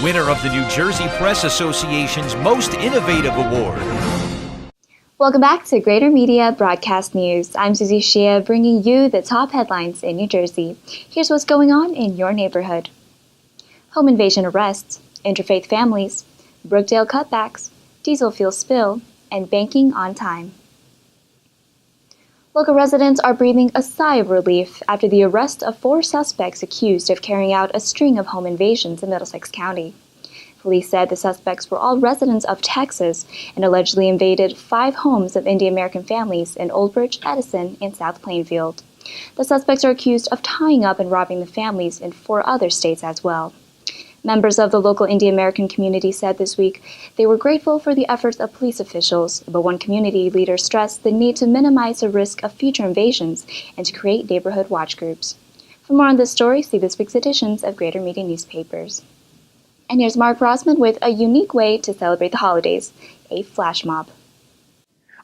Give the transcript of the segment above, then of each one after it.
winner of the New Jersey Press Association's Most Innovative Award. Welcome back to Greater Media Broadcast News. I'm Susie Shea, bringing you the top headlines in New Jersey. Here's what's going on in your neighborhood. Home invasion arrests, interfaith families, Brookdale cutbacks, diesel fuel spill, and banking on time. Local residents are breathing a sigh of relief after the arrest of 4 suspects accused of carrying out a string of home invasions in Middlesex County. Police said the suspects were all residents of Texas and allegedly invaded 5 homes of Indian American families in Old Bridge, Edison, and South Plainfield. The suspects are accused of tying up and robbing the families in 4 other states as well. Members of the local Indian American community said this week they were grateful for the efforts of police officials, but one community leader stressed the need to minimize the risk of future invasions and to create neighborhood watch groups. For more on this story, see this week's editions of Greater Media newspapers. And here's Mark Rossman with a unique way to celebrate the holidays, a flash mob.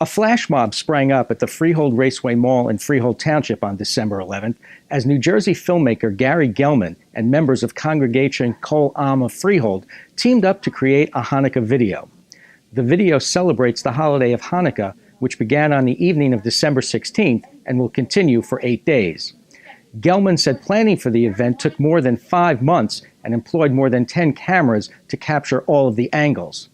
A flash mob sprang up at the Freehold Raceway Mall in Freehold Township on December 11th as New Jersey filmmaker Gary Gelman and members of Congregation Kol Am of Freehold teamed up to create a Hanukkah video. The video celebrates the holiday of Hanukkah, which began on the evening of December 16th and will continue for 8 days. Gelman said planning for the event took more than 5 months and employed more than 10 cameras to capture all of the angles.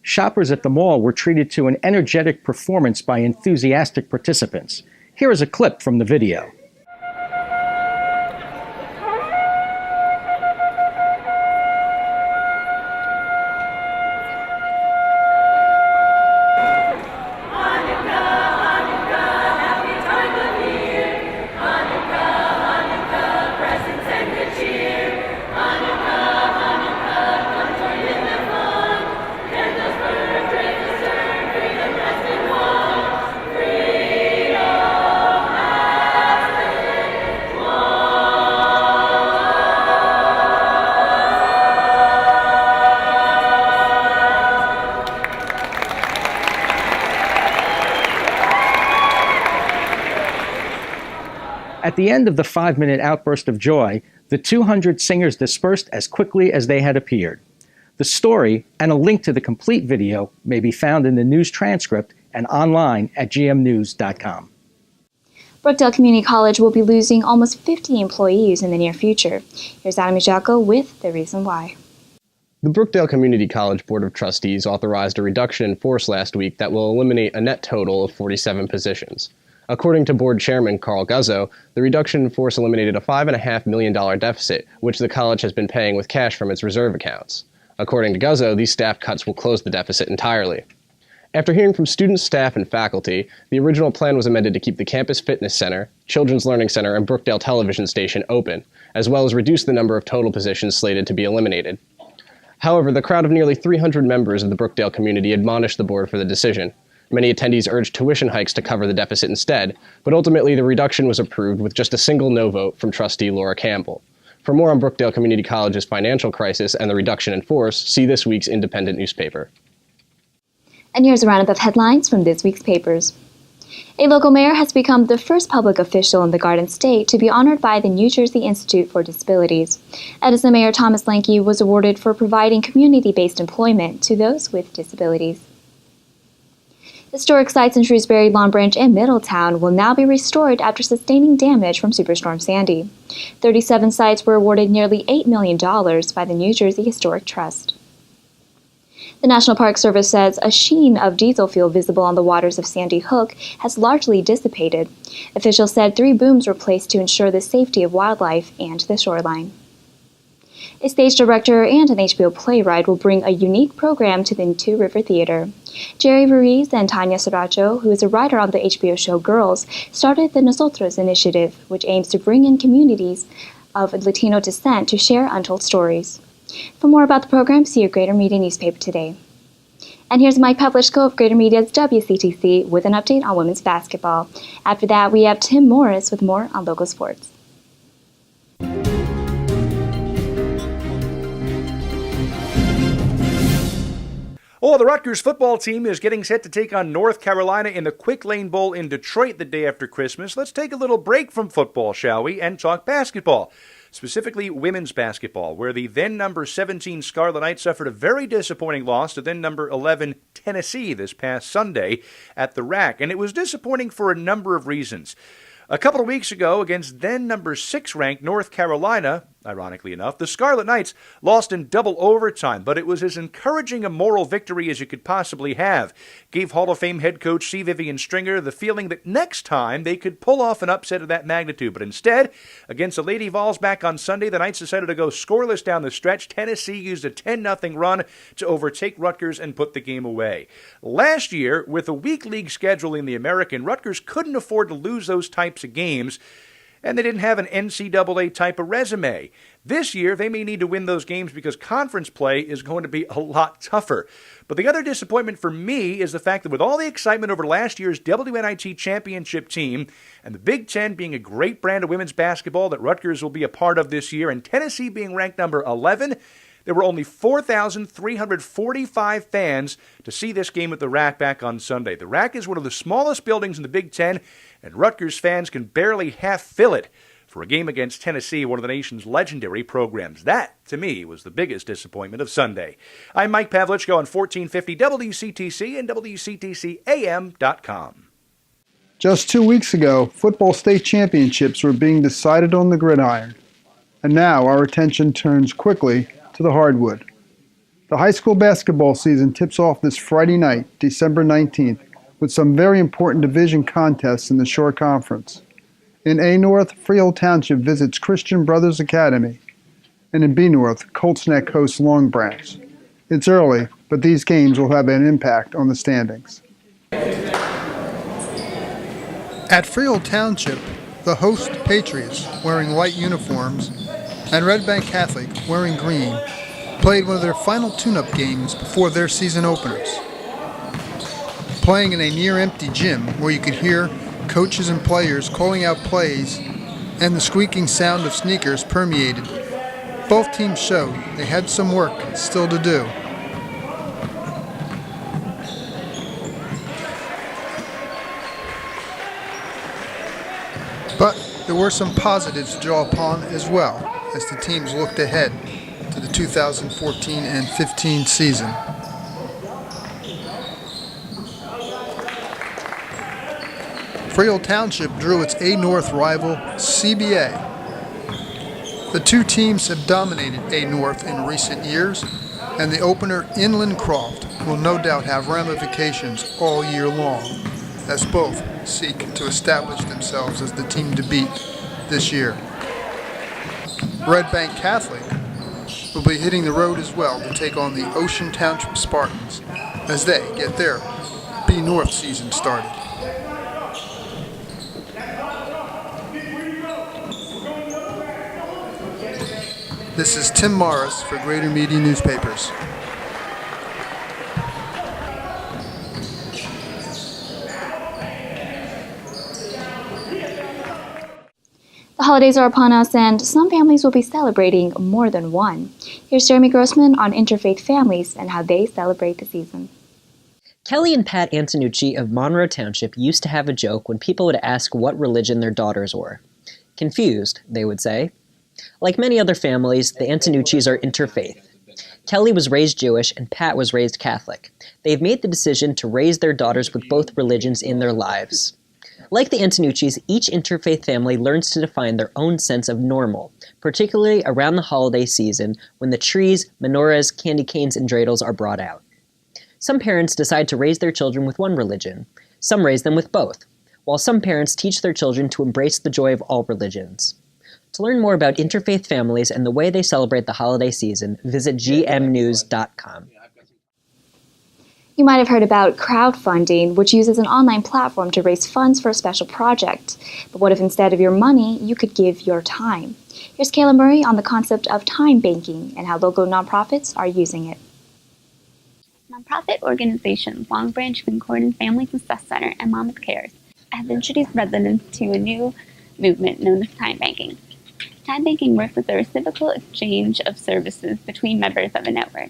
Shoppers at the mall were treated to an energetic performance by enthusiastic participants. Here is a clip from the video. At the end of the 5-minute outburst of joy, the 200 singers dispersed as quickly as they had appeared. The story and a link to the complete video may be found in the news transcript and online at gmnews.com. Brookdale Community College will be losing almost 50 employees in the near future. Here's Adam Mijako with the reason why. The Brookdale Community College Board of Trustees authorized a reduction in force last week that will eliminate a net total of 47 positions. According to board chairman Carl Guzzo, the reduction in force eliminated a $5.5 million deficit, which the college has been paying with cash from its reserve accounts. According to Guzzo, these staff cuts will close the deficit entirely. After hearing from students, staff, and faculty, the original plan was amended to keep the Campus Fitness Center, Children's Learning Center, and Brookdale Television Station open, as well as reduce the number of total positions slated to be eliminated. However, the crowd of nearly 300 members of the Brookdale community admonished the board for the decision. Many attendees urged tuition hikes to cover the deficit instead, but ultimately the reduction was approved with just a single no vote from trustee Laura Campbell. For more on Brookdale Community College's financial crisis and the reduction in force, see this week's Independent newspaper. And here's a roundup of headlines from this week's papers. A local mayor has become the first public official in the Garden State to be honored by the New Jersey Institute for Disabilities. Edison Mayor Thomas Lanke was awarded for providing community-based employment to those with disabilities. Historic sites in Shrewsbury, Long Branch, and Middletown will now be restored after sustaining damage from Superstorm Sandy. 37 sites were awarded nearly $8 million by the New Jersey Historic Trust. The National Park Service says a sheen of diesel fuel visible on the waters of Sandy Hook has largely dissipated. Officials said 3 booms were placed to ensure the safety of wildlife and the shoreline. A stage director and an HBO playwright will bring a unique program to the Two River Theater. Jerry Ruiz and Tanya Saracho, who is a writer on the HBO show Girls, started the Nosotros initiative, which aims to bring in communities of Latino descent to share untold stories. For more about the program, see your Greater Media newspaper today. And here's Mike Pavlichko of Greater Media's WCTC with an update on women's basketball. After that, we have Tim Morris with more on local sports. Oh, the Rutgers football team is getting set to take on North Carolina in the Quick Lane Bowl in Detroit the day after Christmas. Let's take a little break from football, shall we, and talk basketball. specifically women's basketball, where the then number 17 Scarlet Knights suffered a very disappointing loss to then number 11 Tennessee this past Sunday at the RAC. And it was disappointing for a number of reasons. A couple of weeks ago, against then number 6 ranked North Carolina, ironically enough, the Scarlet Knights lost in double overtime, but it was as encouraging a moral victory as you could possibly have. Gave Hall of Fame head coach C. Vivian Stringer the feeling that next time they could pull off an upset of that magnitude. But instead, against the Lady Vols back on Sunday, the Knights decided to go scoreless down the stretch. Tennessee used a 10-0 run to overtake Rutgers and put the game away. Last year, with a weak league schedule in the American, Rutgers couldn't afford to lose those types of games, and they didn't have an NCAA type of resume. This year, they may need to win those games because conference play is going to be a lot tougher. But the other disappointment for me is the fact that with all the excitement over last year's WNIT championship team and the Big Ten being a great brand of women's basketball that Rutgers will be a part of this year and Tennessee being ranked number 11, there were only 4,345 fans to see this game at the RAC back on Sunday. The RAC is one of the smallest buildings in the Big Ten, and Rutgers fans can barely half fill it for a game against Tennessee, one of the nation's legendary programs. That, to me, was the biggest disappointment of Sunday. I'm Mike Pavlichko on 1450 WCTC and WCTCAM.com. Just 2 weeks ago, football state championships were being decided on the gridiron, and now our attention turns quickly to the hardwood. The high school basketball season tips off this Friday night, December 19th, with some very important division contests in the Shore Conference. In A North, Freehold Township visits Christian Brothers Academy, and in B North, Colts Neck hosts Long Branch. It's early, but these games will have an impact on the standings. At Freehold Township, the host Patriots, wearing white uniforms, and Red Bank Catholic, wearing green, played one of their final tune-up games before their season openers. Playing in a near-empty gym where you could hear coaches and players calling out plays and the squeaking sound of sneakers permeated, both teams showed they had some work still to do. But there were some positives to draw upon as well as the teams looked ahead to the 2014 and 15 season. Freehold Township drew its A North rival, CBA. The two teams have dominated A North in recent years, and the opener Inland Croft will no doubt have ramifications all year long, as both seek to establish themselves as the team to beat this year. Red Bank Catholic will be hitting the road as well to take on the Ocean Township Spartans as they get their B North season started. This is Tim Morris for Greater Media Newspapers. The holidays are upon us, and some families will be celebrating more than one. Here's Jeremy Grossman on interfaith families and how they celebrate the season. Kelly and Pat Antonucci of Monroe Township used to have a joke when people would ask what religion their daughters were. Confused, they would say. Like many other families, the Antonuccis are interfaith. Kelly was raised Jewish and Pat was raised Catholic. They've made the decision to raise their daughters with both religions in their lives. Like the Antonuccis, each interfaith family learns to define their own sense of normal, particularly around the holiday season when the trees, menorahs, candy canes, and dreidels are brought out. Some parents decide to raise their children with one religion. Some raise them with both, while some parents teach their children to embrace the joy of all religions. To learn more about interfaith families and the way they celebrate the holiday season, visit gmnews.com. You might have heard about crowdfunding, which uses an online platform to raise funds for a special project. But what if instead of your money, you could give your time? Here's Kayla Murray on the concept of time banking and how local nonprofits are using it. Nonprofit organizations Long Branch Concord Family Success Center and Mama's Cares have introduced residents to a new movement known as time banking. Time banking works as a reciprocal exchange of services between members of a network.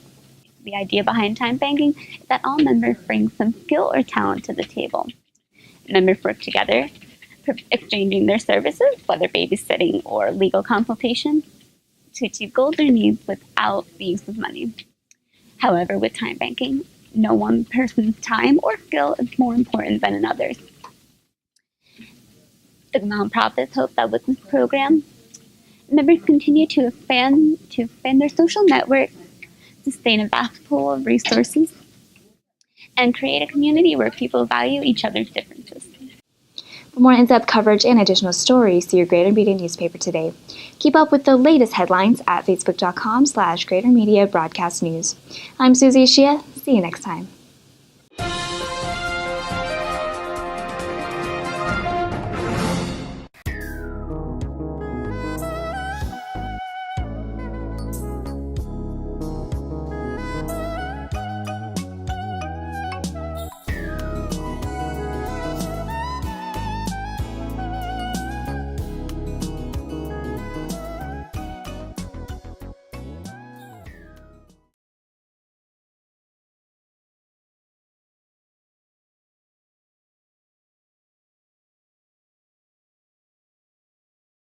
The idea behind time banking is that all members bring some skill or talent to the table. Members work together, exchanging their services, whether babysitting or legal consultation, to achieve goals or needs without the use of money. However, with time banking, no one person's time or skill is more important than another's. The nonprofits hope that with this program, members continue to expand their social network, sustain a vast pool of resources, and create a community where people value each other's differences. For more in-depth coverage and additional stories, see your Greater Media newspaper today. Keep up with the latest headlines at facebook.com/Greater Media Broadcast News. I'm Susie Ashia. See you next time.